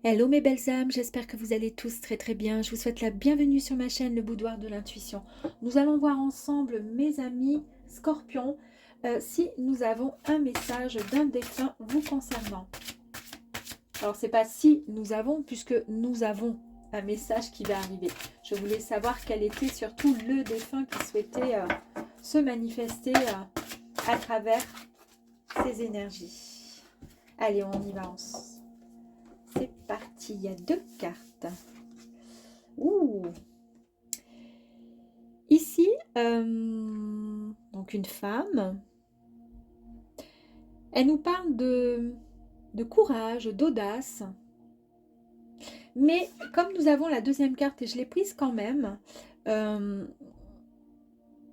Hello mes belles âmes, j'espère que vous allez tous très très bien. Je vous souhaite la bienvenue sur ma chaîne Le Boudoir de l'Intuition. Nous allons voir ensemble, mes amis scorpions, si nous avons un message d'un défunt vous concernant. Alors c'est pas si nous avons, puisque nous avons un message qui va arriver. Je voulais savoir quel était surtout le défunt qui souhaitait se manifester à travers ces énergies. Allez, on y va ensemble. C'est parti, il y a deux cartes. Ouh. Ici, donc une femme, elle nous parle de courage, d'audace. Mais comme nous avons la deuxième carte, et je l'ai prise quand même,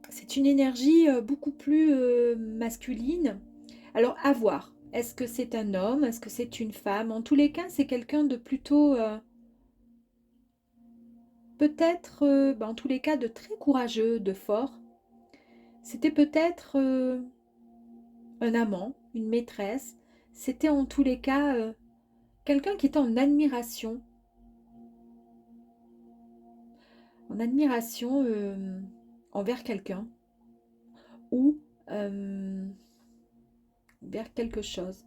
c'est une énergie beaucoup plus masculine. Alors, à voir. Est-ce que c'est un homme? Est-ce que c'est une femme? En tous les cas, c'est quelqu'un de plutôt... peut-être, en tous les cas, de très courageux, de fort. C'était peut-être un amant, une maîtresse. C'était en tous les cas quelqu'un qui était en admiration envers quelqu'un ou vers quelque chose.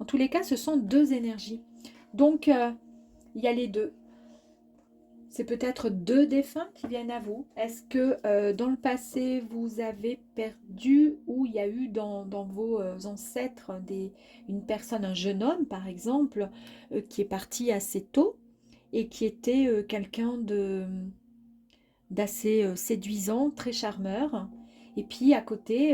En tous les cas, ce sont deux énergies. Donc, il y a les deux. C'est peut-être deux défunts qui viennent à vous. Est-ce que dans le passé, vous avez perdu ou il y a eu dans vos ancêtres une personne, un jeune homme par exemple, qui est parti assez tôt et qui était quelqu'un d'assez séduisant, très charmeur. Et puis à côté,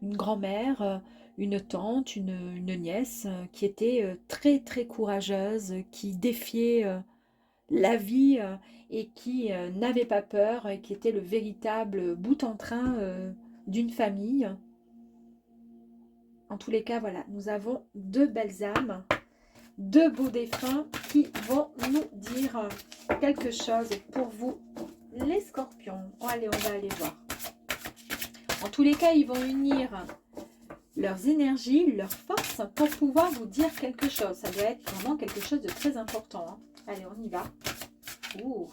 une grand-mère, une tante, une nièce qui était très très courageuse, qui défiait la vie et qui n'avait pas peur et qui était le véritable bout en train d'une famille. En tous les cas, voilà, nous avons deux belles âmes, deux beaux défunts qui vont nous dire quelque chose pour vous, les scorpions. Oh, allez, on va aller voir. En tous les cas, ils vont unir leurs énergies, leurs forces pour pouvoir vous dire quelque chose. Ça doit être vraiment quelque chose de très important. Hein. Allez, on y va. Ouh.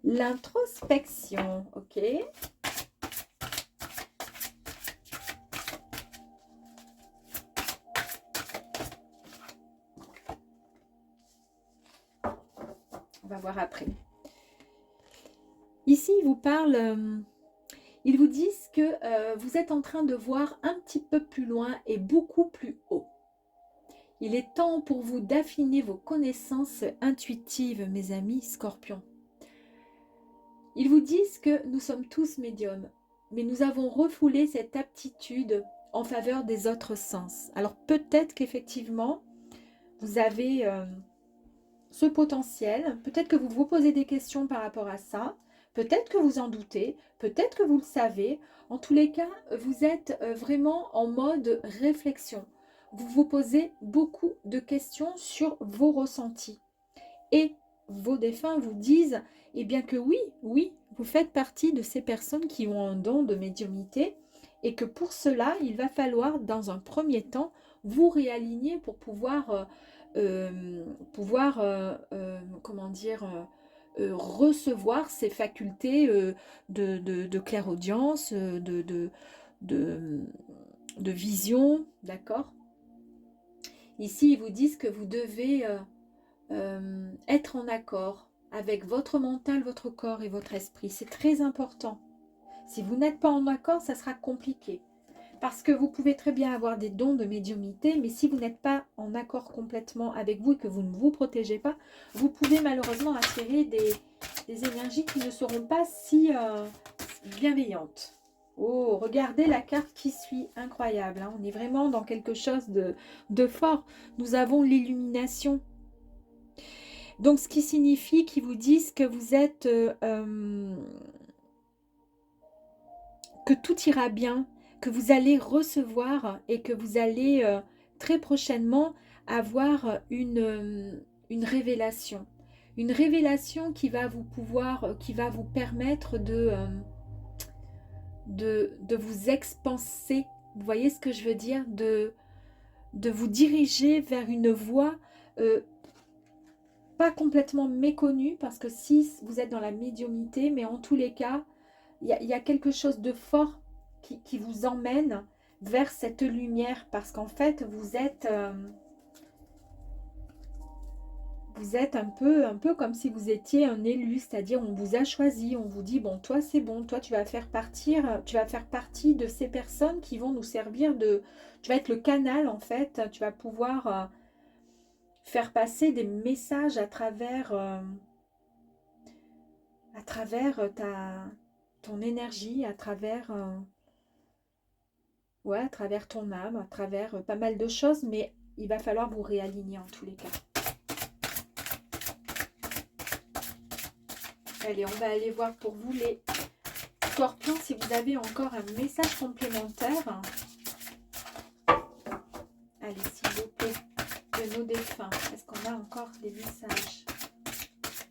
L'introspection, ok. On va voir après. Ici, ils vous disent que vous êtes en train de voir un petit peu plus loin et beaucoup plus haut. Il est temps pour vous d'affiner vos connaissances intuitives, mes amis scorpions. Ils vous disent que nous sommes tous médiums, mais nous avons refoulé cette aptitude en faveur des autres sens. Alors peut-être qu'effectivement, vous avez ce potentiel, peut-être que vous vous posez des questions par rapport à ça, peut-être que vous en doutez, peut-être que vous le savez. En tous les cas, vous êtes vraiment en mode réflexion. Vous vous posez beaucoup de questions sur vos ressentis. Et vos défunts vous disent, eh bien que oui, oui, vous faites partie de ces personnes qui ont un don de médiumnité et que pour cela, il va falloir, dans un premier temps, vous réaligner pour comment dire, recevoir ces facultés de clairaudience, de, de vision, d'accord? Ici, ils vous disent que vous devez être en accord avec votre mental, votre corps et votre esprit. C'est très important. Si vous n'êtes pas en accord, ça sera compliqué. Parce que vous pouvez très bien avoir des dons de médiumnité, mais si vous n'êtes pas en accord complètement avec vous et que vous ne vous protégez pas, vous pouvez malheureusement attirer des énergies qui ne seront pas si bienveillantes. Oh, regardez la carte qui suit, incroyable. Hein. On est vraiment dans quelque chose de fort. Nous avons l'illumination. Donc, ce qui signifie qu'ils vous disent que vous êtes... que tout ira bien, que vous allez recevoir et que vous allez très prochainement avoir une révélation. Une révélation qui va qui va vous permettre de vous expanser. Vous voyez ce que je veux dire? De vous diriger vers une voie pas complètement méconnu, parce que si vous êtes dans la médiumnité, mais en tous les cas, il y a quelque chose de fort qui vous emmène vers cette lumière, parce qu'en fait, vous êtes un peu comme si vous étiez un élu, c'est-à-dire on vous a choisi, on vous dit, bon, toi c'est bon, toi tu vas faire partie de ces personnes qui vont nous servir de... Tu vas être le canal en fait, tu vas pouvoir faire passer des messages à travers ton énergie, ouais, à travers ton âme, à travers pas mal de choses, mais il va falloir vous réaligner en tous les cas. Allez, on va aller voir pour vous les scorpions si vous avez encore un message complémentaire. Allez, s'il vous plaît, de nos défunts. Est-ce qu'on a encore des messages?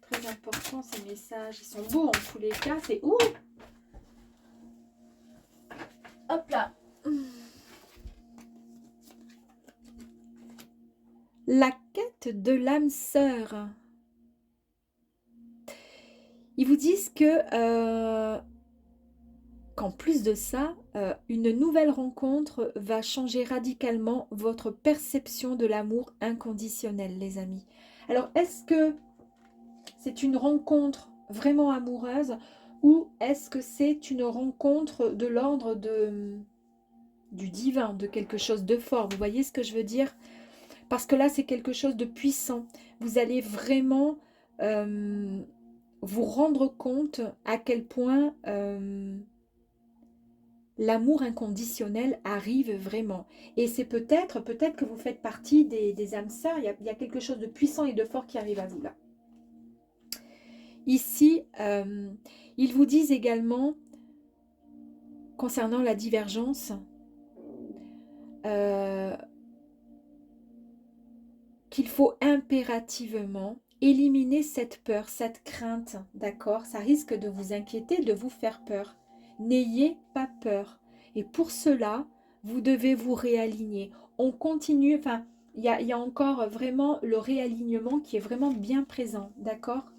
Très important ces messages. Ils sont beaux en tous les cas. C'est ouh! Hop là! La quête de l'âme sœur. Ils vous disent que qu'en plus de ça, une nouvelle rencontre va changer radicalement votre perception de l'amour inconditionnel, les amis. Alors, est-ce que c'est une rencontre vraiment amoureuse ou est-ce que c'est une rencontre de l'ordre du divin, de quelque chose de fort? Vous voyez ce que je veux dire? Parce que là, c'est quelque chose de puissant. Vous allez vraiment vous rendre compte à quel point l'amour inconditionnel arrive vraiment. Et c'est peut-être que vous faites partie des âmes sœurs. Il y a quelque chose de puissant et de fort qui arrive à vous là. Ici, ils vous disent également, concernant la divergence, qu'il faut impérativement éliminer cette peur, cette crainte, d'accord? Ça risque de vous inquiéter, de vous faire peur. N'ayez pas peur. Et pour cela, vous devez vous réaligner. On continue, enfin, il y a encore vraiment le réalignement qui est vraiment bien présent, d'accord?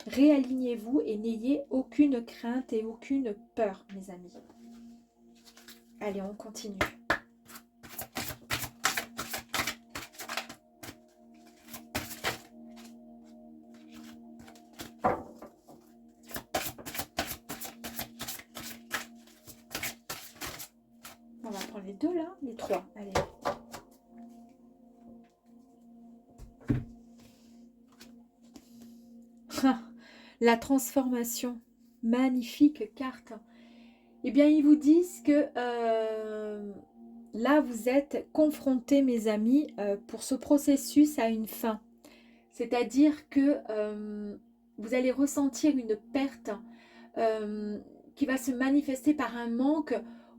Réalignez-vous et n'ayez aucune crainte et aucune peur, mes amis. Allez, on continue. On va prendre les deux là, les trois. Allez. La transformation. Magnifique carte. Eh bien, ils vous disent que là, vous êtes confrontés, mes amis, pour ce processus à une fin. C'est-à-dire que vous allez ressentir une perte qui va se manifester par un manque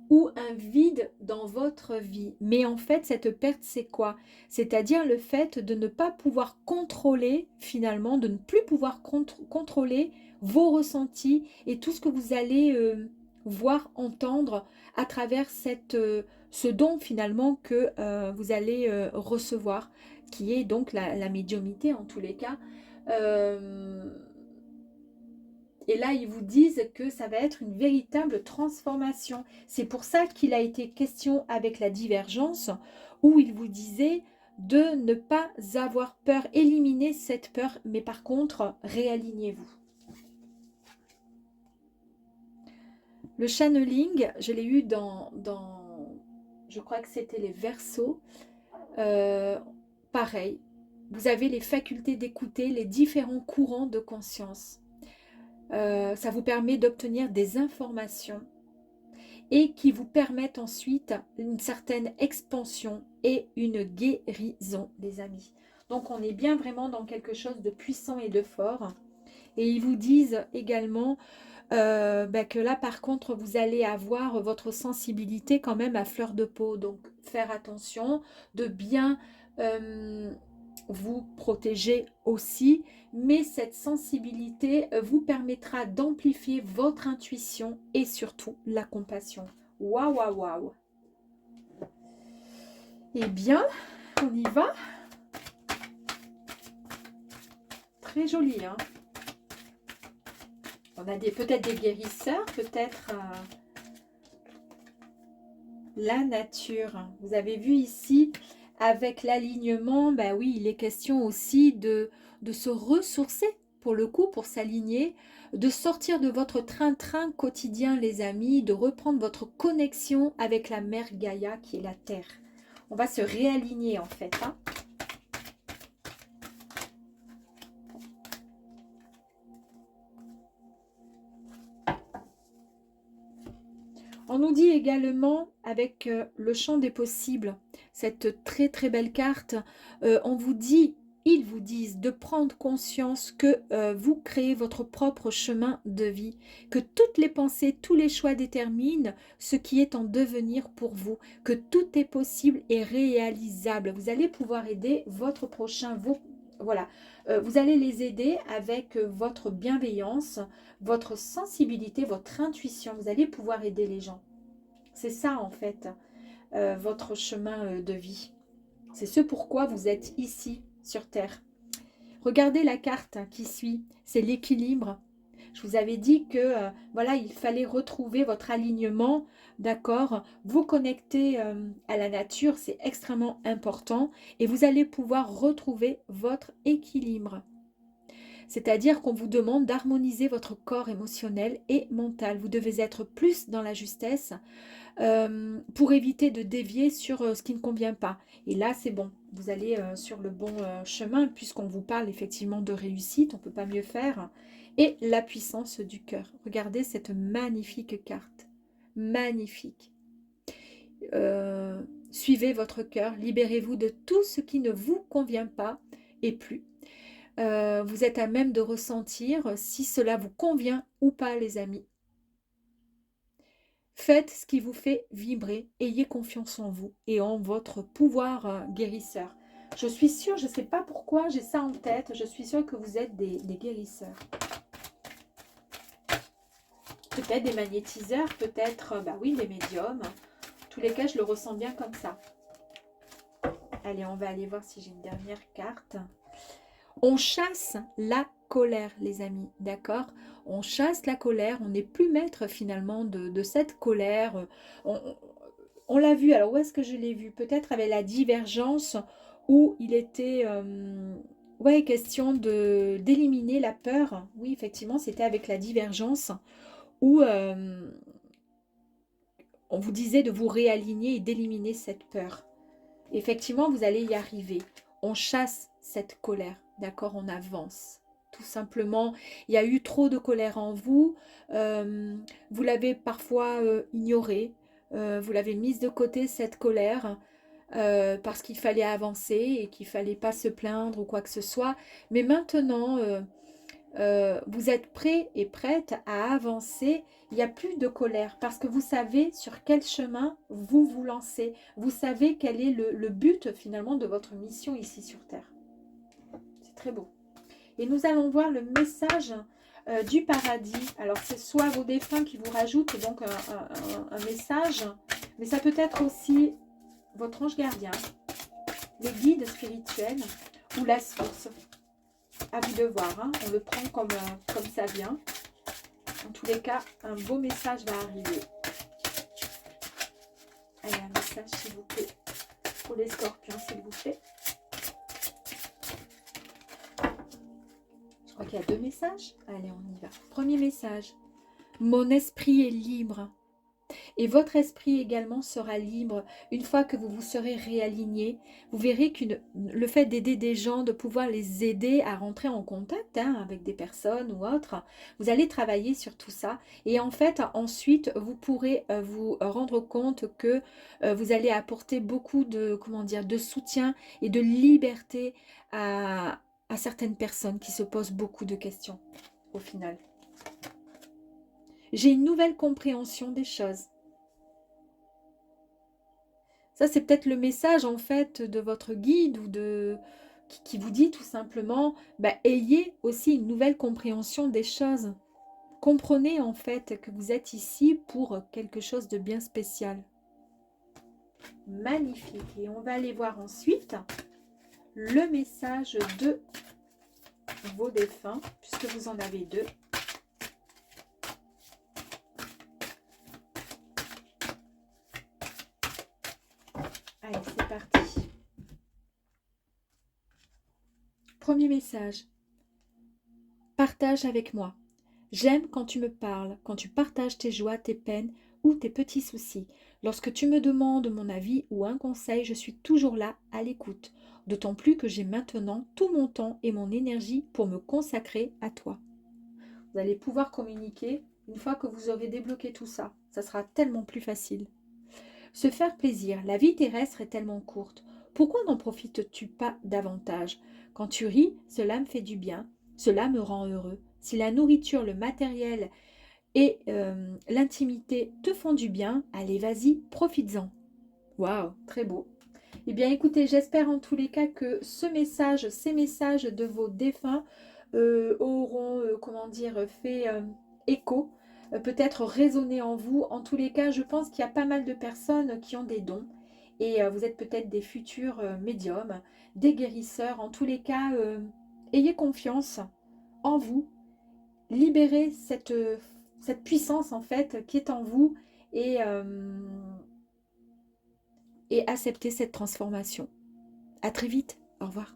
ou un vide dans votre vie. Mais en fait, cette perte, c'est quoi? C'est-à-dire le fait de ne pas pouvoir contrôler, finalement, de ne plus pouvoir contrôler vos ressentis et tout ce que vous allez voir, entendre à travers ce don, finalement, que vous allez recevoir, qui est donc la médiumnité, en tous les cas. Et là, ils vous disent que ça va être une véritable transformation. C'est pour ça qu'il a été question avec la divergence, où il vous disait de ne pas avoir peur, éliminer cette peur, mais par contre, réalignez-vous. Le channeling, je l'ai eu dans je crois que c'était les Verseaux. Pareil, vous avez les facultés d'écouter les différents courants de conscience. Ça vous permet d'obtenir des informations et qui vous permettent ensuite une certaine expansion et une guérison, les amis. Donc on est bien vraiment dans quelque chose de puissant et de fort. Et ils vous disent également que là par contre vous allez avoir votre sensibilité quand même à fleur de peau. Donc faire attention de bien vous protéger aussi, mais cette sensibilité vous permettra d'amplifier votre intuition et surtout la compassion. Waouh, waouh, waouh. Eh bien, on y va. très joli, hein. On a peut-être des guérisseurs, peut-être la nature. Vous avez vu ici, avec l'alignement, ben oui, il est question aussi de se ressourcer, pour le coup, pour s'aligner, de sortir de votre train-train quotidien, les amis, de reprendre votre connexion avec la mère Gaïa, qui est la Terre. On va se réaligner, en fait, hein. On nous dit également, avec le champ des possibles, cette très très belle carte, on vous dit, ils vous disent de prendre conscience que vous créez votre propre chemin de vie, que toutes les pensées, tous les choix déterminent ce qui est en devenir pour vous, que tout est possible et réalisable. Vous allez pouvoir aider votre prochain, voilà, vous allez les aider avec votre bienveillance, votre sensibilité, votre intuition. Vous allez pouvoir aider les gens. C'est ça en fait, votre chemin de vie. C'est ce pourquoi vous êtes ici sur Terre. Regardez la carte qui suit, c'est l'équilibre. Je vous avais dit que voilà, il fallait retrouver votre alignement, d'accord? Vous connecter à la nature, c'est extrêmement important et vous allez pouvoir retrouver votre équilibre. C'est-à-dire qu'on vous demande d'harmoniser votre corps émotionnel et mental. Vous devez être plus dans la justesse pour éviter de dévier sur ce qui ne convient pas. Et là, c'est bon. Vous allez sur le bon chemin puisqu'on vous parle effectivement de réussite. On ne peut pas mieux faire. Et la puissance du cœur. Regardez cette magnifique carte. Magnifique. Suivez votre cœur. Libérez-vous de tout ce qui ne vous convient pas et plus. Vous êtes à même de ressentir si cela vous convient ou pas, les amis. Faites ce qui vous fait vibrer. Ayez confiance en vous et en votre pouvoir guérisseur. Je suis sûre, je ne sais pas pourquoi j'ai ça en tête, je suis sûre que vous êtes des guérisseurs. Peut-être des magnétiseurs, peut-être, bah oui, des médiums. En tous les cas, je le ressens bien comme ça. Allez, on va aller voir si j'ai une dernière carte. On chasse la colère, les amis, d'accord? On chasse la colère, on n'est plus maître finalement de cette colère. On l'a vu, alors où est-ce que je l'ai vu? Peut-être avec la divergence où il était ouais, question d'éliminer la peur. Oui, effectivement, c'était avec la divergence où on vous disait de vous réaligner et d'éliminer cette peur. Effectivement, vous allez y arriver. On chasse cette colère, d'accord? On avance. Tout simplement, il y a eu trop de colère en vous. Vous l'avez parfois ignorée. Vous l'avez mise de côté, cette colère, parce qu'il fallait avancer et qu'il ne fallait pas se plaindre ou quoi que ce soit. Mais maintenant, vous êtes prêt et prête à avancer. Il n'y a plus de colère parce que vous savez sur quel chemin vous vous lancez. Vous savez quel est le but finalement de votre mission ici sur Terre. C'est très beau. Et nous allons voir le message du paradis. Alors c'est soit vos défunts qui vous rajoutent donc un message, mais ça peut être aussi votre ange gardien, les guides spirituels ou la source. À vous de voir, hein. On le prend comme ça vient. En tous les cas, un beau message va arriver. Allez, un message s'il vous plaît pour les scorpions, s'il vous plaît. Je crois qu'il y a 2 messages. Allez, on y va. Premier message. Mon esprit est libre. Et votre esprit également sera libre une fois que vous vous serez réaligné. Vous verrez que le fait d'aider des gens, de pouvoir les aider à rentrer en contact avec des personnes ou autres, vous allez travailler sur tout ça. Et en fait, ensuite, vous pourrez vous rendre compte que vous allez apporter beaucoup de, de soutien et de liberté à certaines personnes qui se posent beaucoup de questions au final. J'ai une nouvelle compréhension des choses. Ça, c'est peut-être le message, en fait, de votre guide ou qui vous dit tout simplement, ayez aussi une nouvelle compréhension des choses. Comprenez, en fait, que vous êtes ici pour quelque chose de bien spécial. Magnifique. Et on va aller voir ensuite le message de vos défunts, puisque vous en avez deux. Allez, c'est parti. Premier message. Partage avec moi. J'aime quand tu me parles, quand tu partages tes joies, tes peines ou tes petits soucis. Lorsque tu me demandes mon avis ou un conseil, je suis toujours là à l'écoute. D'autant plus que j'ai maintenant tout mon temps et mon énergie pour me consacrer à toi. Vous allez pouvoir communiquer une fois que vous aurez débloqué tout ça. Ça sera tellement plus facile. Se faire plaisir. La vie terrestre est tellement courte. Pourquoi n'en profites-tu pas davantage? Quand tu ris, cela me fait du bien. Cela me rend heureux. Si la nourriture, le matériel et l'intimité te font du bien, allez, vas-y, profites-en. Waouh, très beau. Eh bien, écoutez, j'espère en tous les cas que ces messages de vos défunts auront, comment dire, fait écho, peut-être résonné en vous. En tous les cas, je pense qu'il y a pas mal de personnes qui ont des dons et vous êtes peut-être des futurs médiums, des guérisseurs. En tous les cas, ayez confiance en vous, libérez cette puissance en fait qui est en vous et acceptez cette transformation. À très vite. Au revoir.